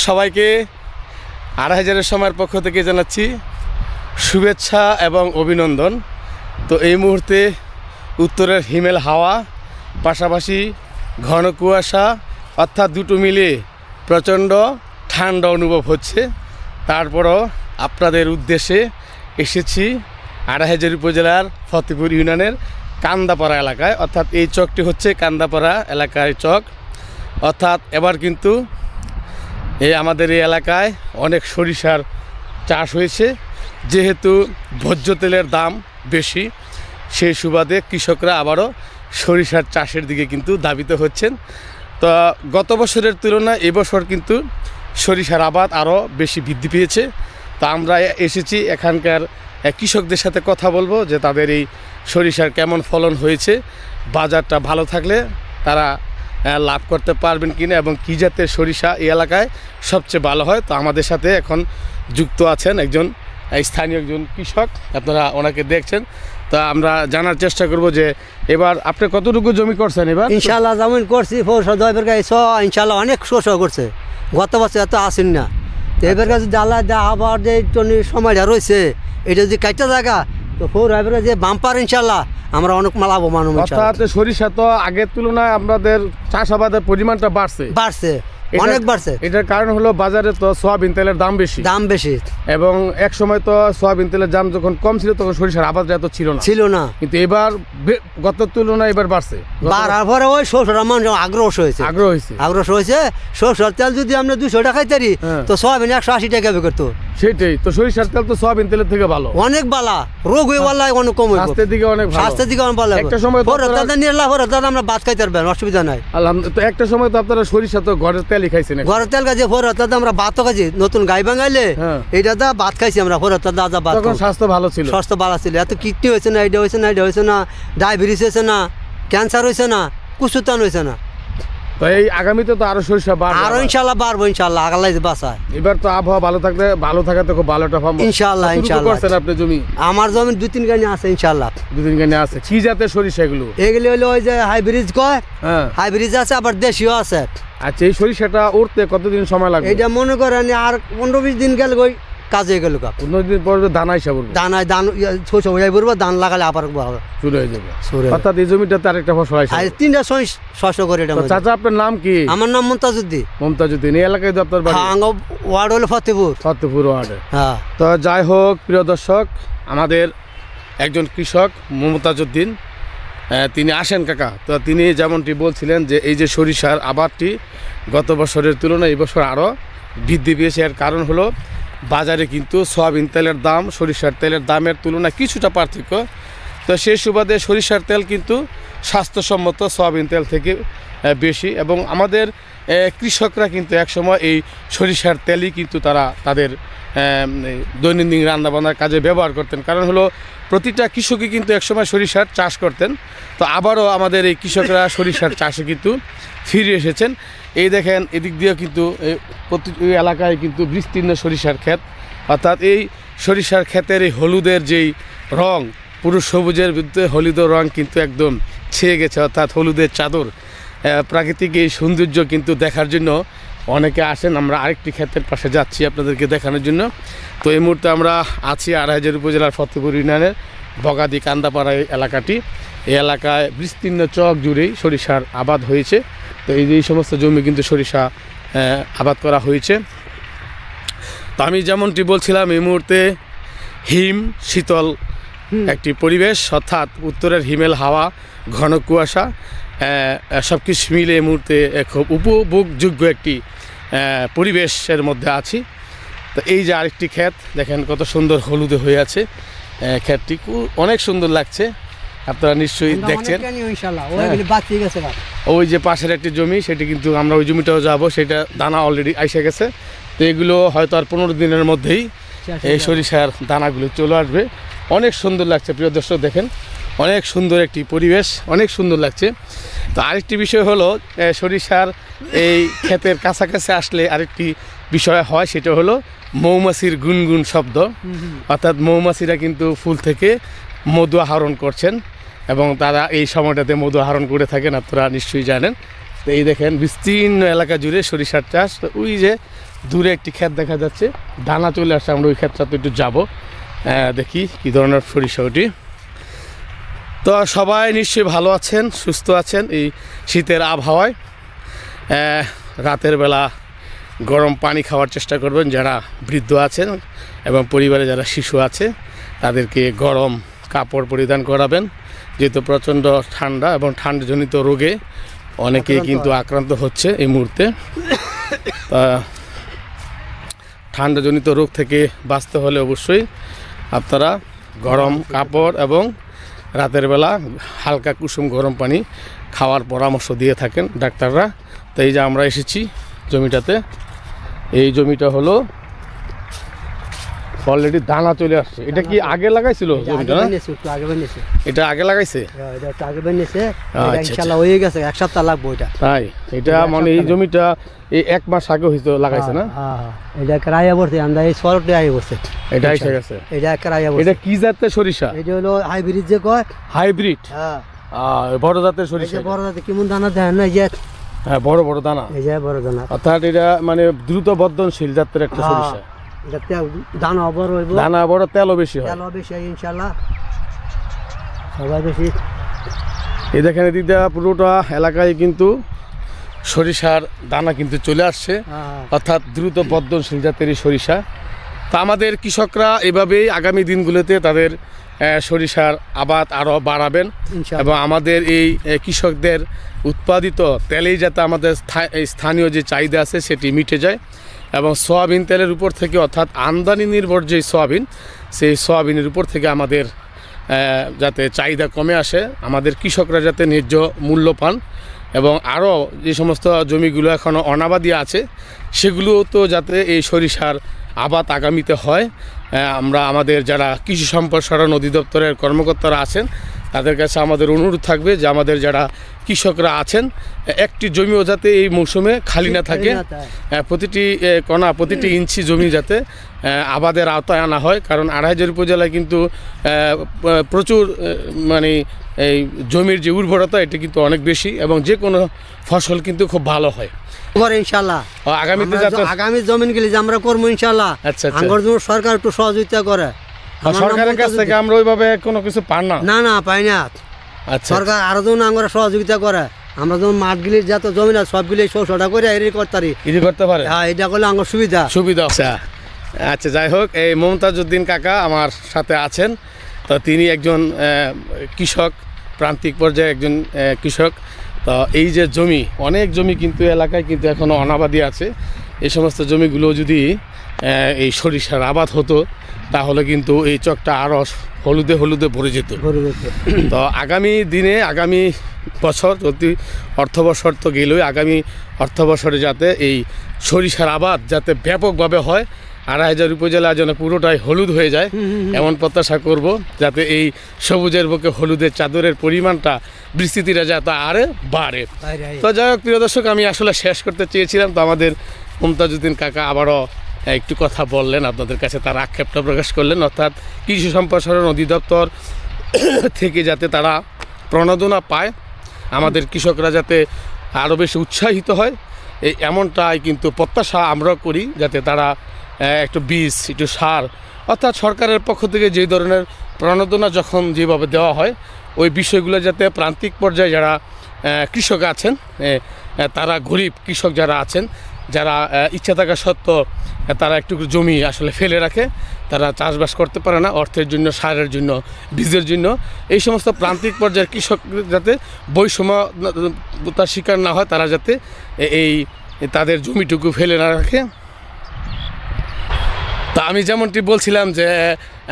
সবাইকে ২৮০০ সময়ের পক্ষ থেকে জানাচ্ছি শুভেচ্ছা এবং অভিনন্দন। তো এই মুহূর্তে উত্তরের হিমেল হাওয়া পাশাপাশি ঘন কুয়াশা অর্থাৎ দুটো মিলে প্রচণ্ড ঠান্ডা অনুভব হচ্ছে। তারপরও আপনাদের উদ্দেশ্যে এসেছি ২৮০০ উপজেলার ফতেপুর ইউনিয়নের কান্দাপাড়া এলাকায়, অর্থাৎ এই চকটি হচ্ছে কান্দাপাড়া এলাকার চক। অর্থাৎ এবার কিন্তু আমাদের এই এলাকায় অনেক সরিষার চাষ হয়েছে। যেহেতু ভোজ্য তেলের দাম বেশি, সেই সুবাদে কৃষকরা আবারও সরিষার চাষের দিকে কিন্তু ধাবিত হচ্ছেন। তো গত বছরের তুলনায় এবছর কিন্তু সরিষার আবাদ আরও বেশি বৃদ্ধি পেয়েছে। তো আমরা এসেছি এখানকার কৃষকদের সাথে কথা বলবো যে তাদের এই সরিষার কেমন ফলন হয়েছে, বাজারটা ভালো থাকলে তারা লাভ করতে পারবেন কিনা এবং কী জাতের সরিষা এই এলাকায় সবচেয়ে ভালো হয়। তো আমাদের সাথে এখন যুক্ত আছেন একজন স্থানীয় একজন কৃষক, আপনারা ওনাকে দেখছেন। তো আমরা জানার চেষ্টা করব যে এবার আপনি কতটুকু জমি করছেন এবার? ইনশাল্লাহ জমিন করছি ইনশাল্লাহ অনেক শোষ করছে, গত বছর এত আসেন না। তো এবার কাছে জ্বালা আবার যে সময়টা রয়েছে এটা যদি কাইটা জায়গা তো এবার যে বাম্পার ইনশাল্লাহ আমরা অনেক লাভবান। অর্থাৎ সরিষা তো আগের তুলনায় আমাদের চাষাবাদের পরিমাণটা বাড়ছে অনেক বাড়ছে। এটার কারণ হলো বাজারে তো সয়াবিন তেলের দাম বেশি এবং এক সময় তো সয়াবিন তেলের দাম যখন কম ছিল তখন সরিষার আবাদ এত ছিল না, কিন্তু এবার গত তুলনায় এবার বাড়ছে। বাড়ার পরে ওই সরষার মানুষ আগ্রহ হয়েছে। সরষার তেল যদি আমরা 200 টাকা খাইতারি তো সয়াবিন 180 টাকা করতো। সেটাই তো, সরিষার তেল তো সয়াবিন তেলের থেকে ভালো, অনেক ভালো, রোগ হয়ে বলা অনেক কম, স্বাস্থ্যের দিকে অনেক ভালো। একটা সময় আমরা ভাত খাইতে পারবেন, অসুবিধা নাই। তো একটা সময় তো আপনারা সরিষা তো ঘরের তেলই খাইছেন, ঘরের তেল খাইছি, আমরা ভাতও খাইছি, নতুন গাই বাঙাইলে এইটা দা ভাত খাইছি আমরা। তখন স্বাস্থ্য ভালো ছিল, এত কিডনি হয়েছে না, এটা হয়েছে না, ডায়াবেটিস হয়েছে না, ক্যান্সার হয়েছে না, কুসুতান হয়েছে না। তো এই আগামীতে তো আরো সরিষা আরো ইনশাল্লাহ বাড়বো, ইনশাল্লাহ আগালাই বাঁচায়। এবার তো আবহাওয়া ভালো থাকাতে খুব ভালোটা পাবো ইনশাল্লাহ। করছেন আপনি জমি? আমার জমি 2-3 গানি আছে ইনশাল্লাহ। 2-3 গানি আছে। কি জাতের সরিষা এগুলো? এগুলি হলো ওই যে হাইব্রিড কয়, হাইব্রিড আছে আবার দেশীয় আছে। আচ্ছা, এই সরিষাটা উঠতে কতদিন সময় লাগবে? এটা মনে করেন আর 15-20 দিন গেল কাজে গেল। 15 দিন পর দানা হিসাব দানায় ধান লাগালে আবার শুরু হয়ে যাবে। অর্থাৎ এই জমিটাতে আরেকটা ফসল হয়, 3টা শস্য করে। চাচা আপনার নাম কি? আমার নাম মমতাজউদ্দিন। এই এলাকায় তো আপনার বাড়ি? ওয়ার্ড হলো ফতেপুর ওয়ার্ডে। তো যাই হোক প্রিয় দর্শক, আমাদের একজন কৃষক মমতাজউদ্দিন তিনি আসেন কাকা। তো তিনি যেমনটি বলছিলেন যে এই যে সরিষার আবাদটি গত বছরের তুলনায় এই বছর আরও বৃদ্ধি পেয়েছে। এর কারণ হলো বাজারে কিন্তু সয়াবিন তেলের দাম সরিষার তেলের দামের তুলনায় কিছুটা পার্থক্য। তো সেই সুবাদে সরিষার তেল কিন্তু স্বাস্থ্যসম্মত সয়াবিন তেল থেকে বেশি, এবং আমাদের কৃষকরা কিন্তু একসময় এই সরিষার তেলই কিন্তু তারা তাদের দৈনন্দিন রান্নাবান্নার কাজে ব্যবহার করতেন। কারণ হলো প্রতিটা কৃষকই কিন্তু একসময় সরিষার চাষ করতেন। তো আবারও আমাদের এই কৃষকরা সরিষার চাষে কিন্তু ফিরে এসেছেন। এই দেখেন এদিক দিয়েও কিন্তু প্রতি এলাকায় কিন্তু বিস্তীর্ণ সরিষার ক্ষেত। অর্থাৎ এই সরিষার ক্ষেতের এই হলুদের যেই রং, পুরো সবুজের বিরুদ্ধে হলুদের রং কিন্তু একদম ছেয়ে গেছে, অর্থাৎ হলুদের চাদর। প্রাকৃতিক এই সৌন্দর্য কিন্তু দেখার জন্য অনেকে আসেন। আমরা আরেকটি ক্ষেতের পাশে যাচ্ছি আপনাদেরকে দেখানোর জন্য। তো এই মুহূর্তে আমরা আছি ২৮০০ উপজেলার ফতেপুর ইউনিয়নের বগাদি কান্দাপাড়া এলাকাটি। এই এলাকায় বিস্তীর্ণ চক জুড়েই সরিষার আবাদ হয়েছে। তো এই সমস্ত জমি কিন্তু সরিষা আবাদ করা হয়েছে। তো আমি যেমনটি বলছিলাম, এই মুহূর্তে হিম শীতল একটি পরিবেশ, অর্থাৎ উত্তরের হিমেল হাওয়া, ঘন কুয়াশা, সব কিছু মিলে এই মুহূর্তে খুব উপভোগযোগ্য একটি পরিবেশের মধ্যে আছি। তো এই যে আরেকটি ক্ষেত দেখেন কত সুন্দর হলুদে হয়ে আছে, ক্ষেতটি অনেক সুন্দর লাগছে, আপনারা নিশ্চয়ই দেখছেন। ওই যে পাশের একটি জমি, সেটি কিন্তু আমরা ওই জমিটাও যাব, সেটা দানা অলরেডি এসে গেছে। তো এগুলো হয়তো আর 15 দিনের মধ্যেই এই সরিষার দানাগুলো চলে আসবে। অনেক সুন্দর লাগছে প্রিয় দর্শক, দেখেন অনেক সুন্দর একটি পরিবেশ, অনেক সুন্দর লাগছে। তো আরেকটি বিষয় হলো সরিষার এই ক্ষেতের কাছাকাছি আসলে আরেকটি বিষয় হয়, সেটা হলো মৌমাছির গুনগুন শব্দ। অর্থাৎ মৌমাছিরা কিন্তু ফুল থেকে মধু আহরণ করছেন এবং তারা এই সময়টাতে মধু আহরণ করে থাকেন, আপনারা নিশ্চয়ই জানেন। তো এই দেখেন বিস্তীর্ণ এলাকা জুড়ে সরিষার চাষ। ওই যে দূরে একটি ক্ষেত দেখা যাচ্ছে, দানা চলে আসছে, আমরা ওই ক্ষেতটাতে একটু যাবো, দেখি কী ধরনের সরিষা ওটি। তো সবাই নিশ্চয়ই ভালো আছেন, সুস্থ আছেন এই শীতের আবহাওয়ায়। রাতের বেলা গরম পানি খাওয়ার চেষ্টা করবেন যারা বৃদ্ধ আছেন এবং পরিবারে যারা শিশু আছে তাদেরকে গরম কাপড় পরিধান করাবেন, যেহেতু প্রচণ্ড ঠান্ডা এবং ঠান্ডাজনিত রোগে অনেকেই কিন্তু আক্রান্ত হচ্ছে এই মুহূর্তে। ঠান্ডাজনিত রোগ থেকে বাঁচতে হলে অবশ্যই আপনারা গরম কাপড় এবং রাতের বেলা হালকা কুসুম গরম পানি খাওয়ার পরামর্শ দিয়ে থাকেন ডাক্তাররা। তো এই যে আমরা এসেছি জমিটাতে, এই জমিটা হলো অলরেডি দানা চলে আসছে। এটা কি আগে লাগাইছিল জমিটা? না, এটা আগে লাগাইছে, ইনশাআল্লাহ হয়ে গেছে, এক সপ্তাহ লাগবে ওইটা। তাই এটা মানে এই জমিটা এই 1 মাস আগে হয়তো লাগাইছে না? এটা রাইয়া পড়ছে, আমরা এই সরকটা আই পড়ছে, এটা এসে গেছে। এটা রাইয়া পড়ছে। এটা কি জাতের সরিষা? এটা হলো হাইব্রিড যে কয়, হাইব্রিড। হ্যাঁ, বড় জাতের সরিষা। বড় জাতের কেমন দানা দেয় না, যে হ্যাঁ বড় বড় দানা, এই যে বড় দানা, অর্থাৎ এটা মানে দ্রুত বর্ধনশীল জাতের একটা সরিষা। দানা বড় হইব, দানা বড়, তেলও বেশি হয়। তেলও বেশি হয় ইনশাআল্লাহ, সবাই বেশি। এই দেখেন এদিকটা পুরোটা এলাকায় কিন্তু সরিষার দানা কিন্তু চলে আসছে, অর্থাৎ দ্রুত বর্ধনশীল জাতের এই সরিষা। তা আমাদের কৃষকরা এভাবেই আগামী দিনগুলোতে তাদের সরিষার আবাদ আরও বাড়াবেন এবং আমাদের এই কৃষকদের উৎপাদিত তেলেই যাতে আমাদের স্থানীয় যে চাহিদা আছে সেটি মিটে যায় এবং সয়াবিন তেলের উপর থেকে, অর্থাৎ আমদানি নির্ভর যে সয়াবিন, সেই সয়াবিনের উপর থেকে আমাদের যাতে চাহিদা কমে আসে, আমাদের কৃষকরা যাতে ন্যায্য মূল্য পান এবং আরও যে সমস্ত জমিগুলো এখনও অনাবাদি আছে সেগুলোও তো যাতে এই সরিষার আবাদ আগামীতে হয়। আমরা আমাদের যারা কৃষি সম্প্রসারণ অধিদপ্তরের কর্মকর্তারা আছেন তাদের কাছে আমাদের অনুরোধ থাকবে যে আমাদের যারা কৃষকরা আছেন একটি জমিও যাতে এই মৌসুমে খালি না থাকে, প্রতিটি কণা প্রতিটি ইঞ্চি জমি যাতে আবাদের আওতায় আনা হয়। কারণ আড়াইহাজার উপজেলায় কিন্তু প্রচুর মানে এই জমির যে উর্বরতা এটা কিন্তু অনেক বেশি এবং যে কোনো ফসল কিন্তু খুব ভালো হয় ইনশাআল্লাহ। আগামী জমিনগুলি যে আমরা করবো ইনশাআল্লাহ। আচ্ছা, সরকার একটু সহযোগিতা করে, সরকারের কাছ থেকে আমরা ওইভাবে কোনো কিছু পান না? না পাই না। আচ্ছা, সরকার আরো যেমন আমরা সহযোগিতা করে, আমরা যেমন মাঠগুলির যত জমি আছে সবগুলি শোষণটা করে করতে পারে। হ্যাঁ, এটা করলে আমার সুবিধা। আচ্ছা, যাই হোক, এই মমতাজউদ্দিন কাকা আমার সাথে আছেন। তো তিনি একজন কৃষক, প্রান্তিক পর্যায়ে একজন কৃষক। তো এই যে জমি, অনেক জমি কিন্তু এলাকায় কিন্তু এখনও অনাবাদি আছে। এই সমস্ত জমিগুলো যদি এই সরিষার আবাদ হতো তাহলে কিন্তু এই চকটা আরও হলুদে হলুদে ভরে যেত। তো আগামী দিনে, আগামী বছর, যদি অর্থবর্ষর তো গেলই, আগামী অর্থবর্ষরে যাতে এই সরিষার আবাদ যাতে ব্যাপকভাবে হয়, আড়াইহাজার উপজেলা যেন পুরোটাই হলুদ হয়ে যায় এমন প্রত্যাশা করব, যাতে এই সবুজের বুকে হলুদের চাদরের পরিমাণটা, বিস্তৃতিটা যাতে আরে বাড়ে। তো যাই হোক প্রিয় দর্শক, আমি আসলে শেষ করতে চেয়েছিলাম, তো আমাদের মমতাজউদ্দিন কাকা আবারও একটু কথা বললেন, আপনাদের কাছে তার আক্ষেপটা প্রকাশ করলেন, অর্থাৎ কৃষি সম্প্রসারণ অধিদপ্তর থেকে যাতে তারা প্রণোদনা পায়, আমাদের কৃষকরা যাতে আরও বেশি উৎসাহিত হয়, এমনটাই কিন্তু প্রত্যাশা আমরা করি, যাতে তারা একটু বীজ, একটু সার, অর্থাৎ সরকারের পক্ষ থেকে যে ধরনের প্রণোদনা যখন যেভাবে দেওয়া হয় ওই বিষয়গুলো যাতে প্রান্তিক পর্যায়ে যারা কৃষক আছেন, তারা গরিব কৃষক যারা আছেন, যারা ইচ্ছা থাকা সত্ত্বেও তারা একটু জমি আসলে ফেলে রাখে, তারা চাষবাস করতে পারে না অর্থের জন্য, সারের জন্য, বীজের জন্য, এই সমস্ত প্রান্তিক পর্যায়ের কৃষক যাতে বৈষম্যতার শিকার না হয়, তারা যাতে এই তাদের জমিটুকু ফেলে না রাখে। তা আমি যেমনটি বলছিলাম যে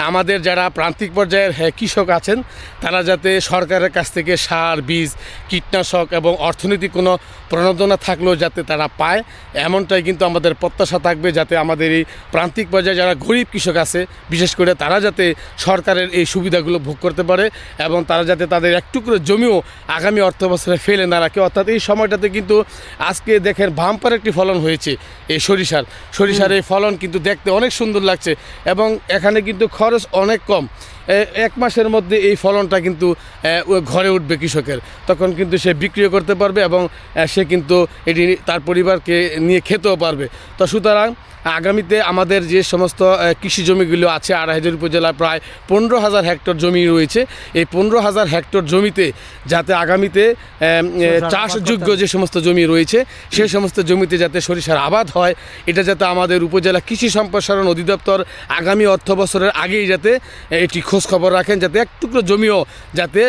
আমাদের যারা প্রান্তিক পর্যায়ের কৃষক আছেন তারা যাতে সরকারের কাছ থেকে সার, বীজ, কীটনাশক এবং অর্থনৈতিক কোনো প্রণোদনা থাকলেও যাতে তারা পায়, এমনটাই কিন্তু আমাদের প্রত্যাশা থাকবে, যাতে আমাদের এই প্রান্তিক পর্যায়ে যারা গরিব কৃষক আছে বিশেষ করে তারা যাতে সরকারের এই সুবিধাগুলো ভোগ করতে পারে এবং তারা যাতে তাদের একটু করে জমিও আগামী অর্থ বছরে ফেলে না রাখে। অর্থাৎ এই সময়টাতে কিন্তু আজকে দেখেন বাম্পার একটি ফলন হয়েছে এই সরিষার এই ফলন কিন্তু দেখতে অনেক সুন্দর লাগছে এবং এখানে কিন্তু খরচ অনেক কম। 1 মাসের মধ্যে এই ফলনটা কিন্তু ঘরে উঠবে কৃষকের, তখন কিন্তু সে বিক্রিও করতে পারবে এবং সে কিন্তু এটি তার পরিবারকে নিয়ে খেতেও পারবে। তো সুতরাং আগামীতে আমাদের যে সমস্ত কৃষি জমিগুলো আছে, আড়াইহাজারী উপজেলায় প্রায় 15,000 হেক্টর জমি রয়েছে। এই 15,000 হেক্টর জমিতে যাতে আগামীতে চাষযোগ্য যে সমস্ত জমি রয়েছে সেই সমস্ত জমিতে যাতে সরিষার আবাদ হয়, এটা যাতে আমাদের উপজেলা কৃষি সম্প্রসারণ অধিদপ্তর আগামী অর্থ বছরের আগেই যাতে এটি খোঁজখবর রাখেন, যাতে এক টুকরো জমিও যাতে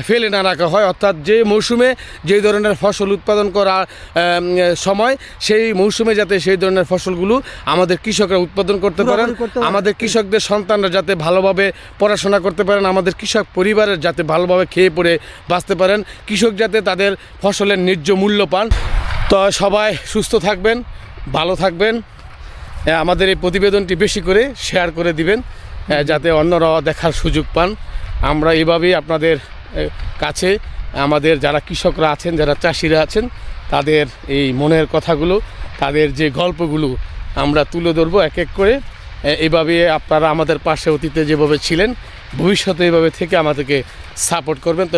ফেলে না রাখা হয়। অর্থাৎ যে মৌসুমে যে ধরনের ফসল উৎপাদন করার সময় সেই মৌসুমে যাতে সেই ধরনের ফসলগুলো আমাদের কৃষকরা উৎপাদন করতে পারেন, আমাদের কৃষকদের সন্তানরা যাতে ভালোভাবে পড়াশোনা করতে পারেন, আমাদের কৃষক পরিবারের যাতে ভালোভাবে খেয়ে পড়ে বাঁচতে পারেন, কৃষক যাতে তাদের ফসলের ন্যায্য মূল্য পান। তো সবাই সুস্থ থাকবেন, ভালো থাকবেন। আমাদের এই প্রতিবেদনটি বেশি করে শেয়ার করে দিবেন যাতে অন্যরাও দেখার সুযোগ পান। আমরা এভাবেই আপনাদের কাছে আমাদের যারা কৃষকরা আছেন, যারা চাষিরা আছেন, তাদের এই মনের কথাগুলো, তাদের যে গল্পগুলো আমরা তুলে ধরবো এক এক করে। এইভাবে আপনারা আমাদের পাশে অতীতে যেভাবে ছিলেন, ভবিষ্যতে এইভাবে থেকে আমাদেরকে সাপোর্ট করবেন।